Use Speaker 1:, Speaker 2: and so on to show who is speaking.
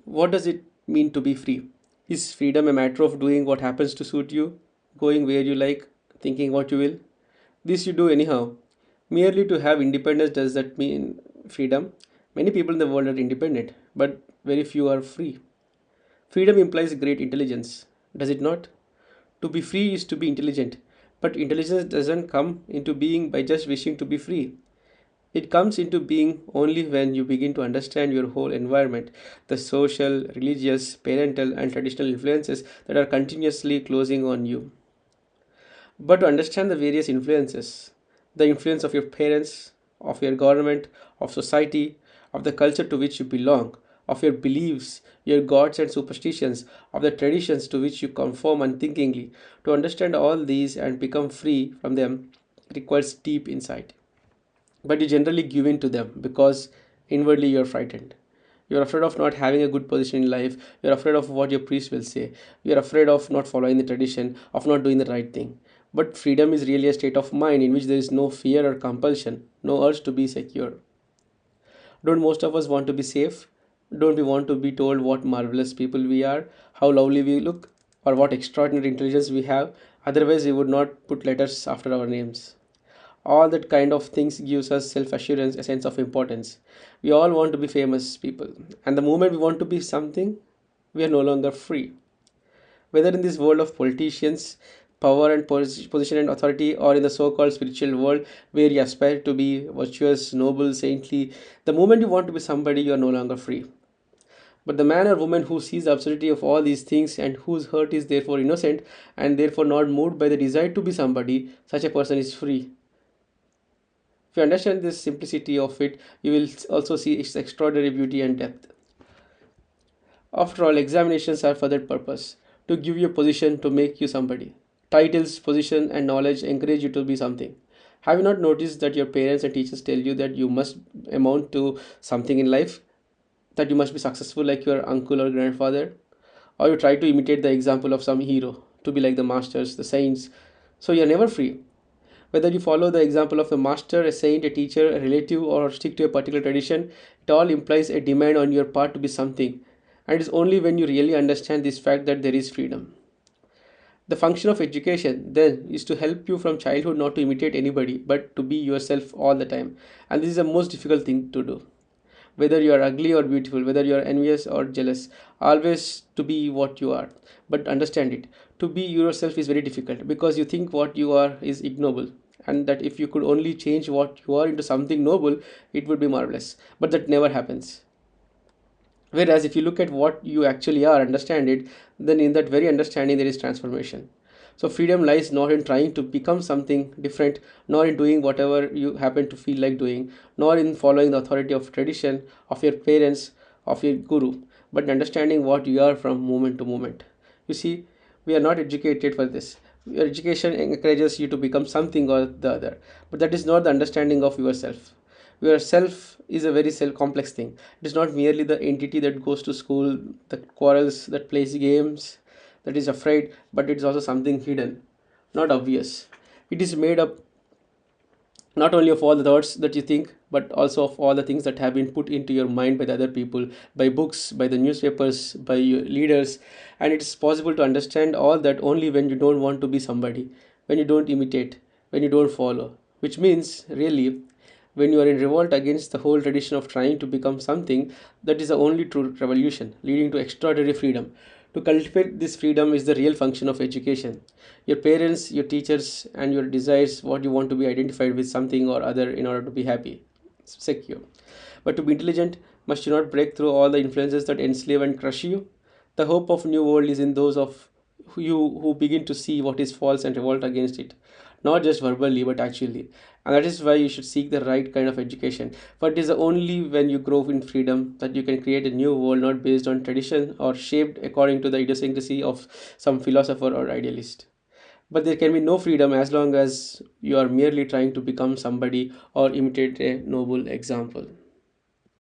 Speaker 1: What does it mean to be free? Is freedom a matter of doing what happens to suit you, going where you like, thinking what you will? This you do anyhow. Merely to have independence does that mean freedom? Many people in the world are independent, but very few are free. Freedom implies great intelligence, does it not? To be free is to be intelligent, but intelligence doesn't come into being by just wishing to be free. It comes into being only when you begin to understand your whole environment, the social, religious, parental, and traditional influences that are continuously closing on you. But to understand the various influences, the influence of your parents, of your government, of society, of the culture to which you belong, of your beliefs, your gods and superstitions, of the traditions to which you conform unthinkingly, to understand all these and become free from them requires deep insight. But you generally give in to them because inwardly you're frightened. You're afraid of not having a good position in life. You're afraid of what your priest will say. You're afraid of not following the tradition, of not doing the right thing. But freedom is really a state of mind in which there is no fear or compulsion, no urge to be secure. Don't most of us want to be safe? Don't we want to be told what marvelous people we are, how lovely we look, or what extraordinary intelligence we have? Otherwise, we would not put letters after our names. All that kind of things gives us self-assurance, a sense of importance. We all want to be famous people, and the moment we want to be something, we are no longer free. Whether in this world of politicians, power and position and authority, or in the so-called spiritual world where you aspire to be virtuous, noble, saintly, the moment you want to be somebody, you are no longer free. But the man or woman who sees the absurdity of all these things and whose heart is therefore innocent and therefore not moved by the desire to be somebody, such a person is free. If you understand this simplicity of it, you will also see its extraordinary beauty and depth. After all, examinations are for that purpose, to give you a position, to make you somebody. Titles, position, and knowledge encourage you to be something. Have you not noticed that your parents and teachers tell you that you must amount to something in life? That you must be successful like your uncle or grandfather? Or you try to imitate the example of some hero, to be like the masters, the saints. So you're never free. Whether you follow the example of a master, a saint, a teacher, a relative, or stick to a particular tradition, it all implies a demand on your part to be something. And it is only when you really understand this fact that there is freedom. The function of education, then, is to help you from childhood not to imitate anybody, but to be yourself all the time. And this is the most difficult thing to do. Whether you are ugly or beautiful, whether you are envious or jealous, always to be what you are. But understand it. To be yourself is very difficult because you think what you are is ignoble. And that if you could only change what you are into something noble, it would be marvelous. But that never happens. Whereas if you look at what you actually are, understand it, then in that very understanding there is transformation. So freedom lies not in trying to become something different, nor in doing whatever you happen to feel like doing, nor in following the authority of tradition, of your parents, of your guru, but in understanding what you are from moment to moment. You see, we are not educated for this. Your education encourages you to become something or the other, but that is not the understanding of yourself. Yourself is a very self complex thing. It is not merely the entity that goes to school, that quarrels, that plays games, that is afraid, but it is also something hidden, not obvious. It is made up not only of all the thoughts that you think, but also of all the things that have been put into your mind by the other people, by books, by the newspapers, by your leaders. And it is possible to understand all that only when you don't want to be somebody, when you don't imitate, when you don't follow. Which means, really, when you are in revolt against the whole tradition of trying to become something, that is the only true revolution, leading to extraordinary freedom. To cultivate this freedom is the real function of education. Your parents, your teachers, and your desires, what you want to be identified with something or other in order to be happy, secure. But to be intelligent, must you not break through all the influences that enslave and crush you? The hope of new world is in those of you who begin to see what is false and revolt against it, not just verbally but actually. And that is why you should seek the right kind of education. For it is only when you grow in freedom that you can create a new world not based on tradition or shaped according to the idiosyncrasy of some philosopher or idealist. But there can be no freedom as long as you are merely trying to become somebody or imitate a noble example.